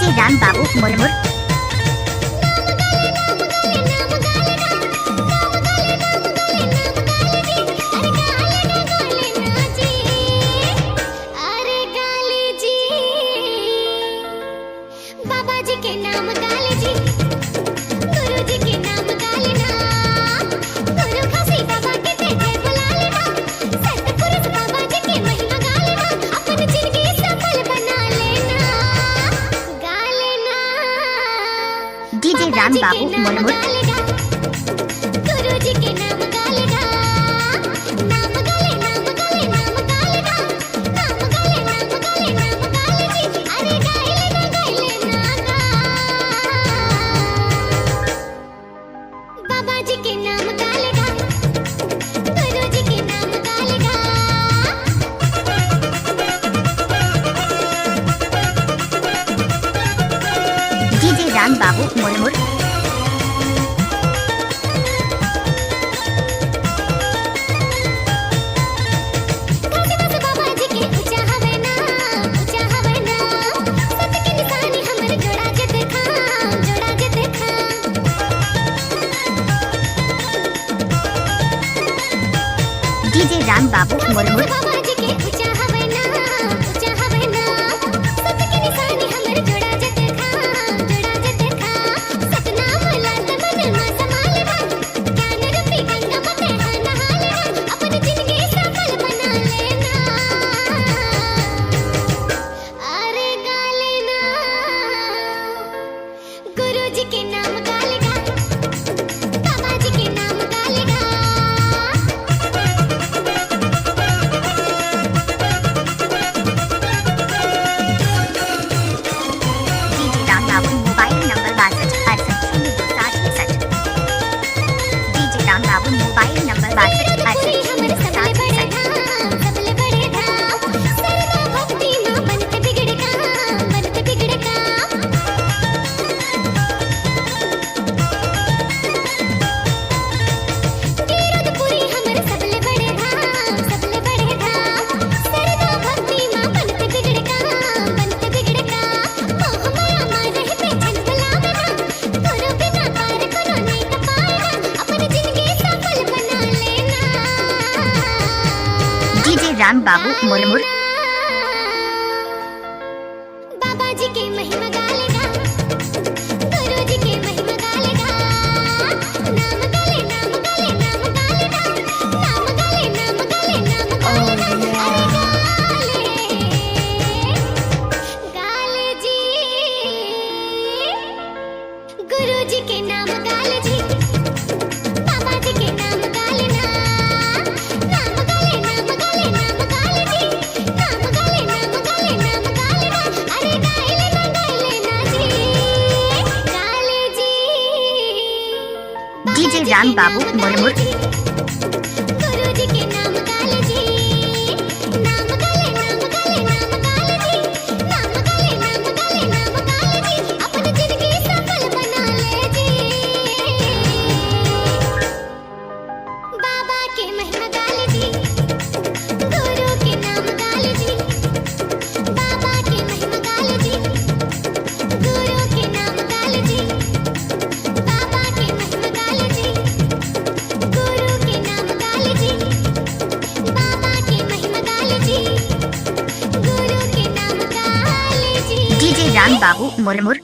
DJ Ram बाबू मुरमुर। बाबा जी के नाम गाले जी, गुरु जी के नाम गाले ना, गुरु खासी बाबा के तेजे बुला लेना, सतपुरुष बाबा जी की महिमा गाले ना, अपनी जिंदगी सफल बना लेना, गाले ना। डीजे राम बाबू मुरमुर। गुरु जी के नाम गाले ना, नाम गाले नाम गाले नाम गाले ना, नाम गाले नाम गाले नाम गाले जी, अरे गाले ना गाले ना गा। बाबा जी के नाम गाले गा, गुरु जी के नाम गाले गा। डीजे राम बाबू मुरमुर। बाबा जी के ऊंचा हवे ना, ऊंचा हवे ना, सत के निशानी हमर जोड़ा के देखा, जोड़ा के देखा। डीजे राम बाबू मुरमुर। बाबा जी के ऊंचा हवे ना, ऊंचा हवे ना, सत के निशानी हमर जोड़ा के देखा, जोड़ा के देखा। सतनाम लात मन में समालेना, ज्ञान रूपी गंगा मते नहालेना, अपनी जिंदगी सफल बना लेना, अरे गाले ना। गुरु जी के नाम गाले गा, बाबा जी के नाम गाले गा। डीजे राम बाबू मोबाइल नंबर 6268 डीजे राम बाबू मोबाइल नंबर 6268 सबले बड़े धाम, सर्व भक्ति मां बनते बिगड़े काम, बनते बिगड़े काम। गिरधपुरी हमर सबले बड़े धाम, सबले बड़े धाम, सर्व भक्ति मां बनते बिगड़े काम, बनते बिगड़े काम। मोह माया मां रहते छन गुलाम ना, गुरु बिना पार कोनो नहीं तपाया, अपनी जिंदगी सफल बना लेना, डीजे राम बाबू मुरमुर। बाबा जी की महिमा गालेगा, गुरु जी की महिमा गालेगा, नाम गाले नाम गाले नाम गालेगा, नाम गाले नाम गाले नाम गालेगा, अरे गाले जी, गुरु जी के नाम गाले जी, बाबा जी के नाम गाले ना, नाम गाले नाम गाले नाम गाले जी, नाम गाले नाम गाले नाम गाले ना, अरे गाले ना जी, गाले जी। डीजे राम बाबू मुरमुर। गुरु जी के नाम गाले जी, नाम गाले नाम गाले नाम गाले जी, नाम गाले नाम गाले नाम गाले जी, अपनी जिंदगी सफल बना ले जी। बाबा के महिमा गाले जी, गुरु के नाम गाले जी, बाबा के महिमा गाले जी, गुरु के नाम गाले जी, बाबा के महिमा गाले जी, गुरु के नाम गाले जी, बाबा के महिमा गाले जी, गुरु के नाम गाले जी। डीजे राम बाबू मुरमुर।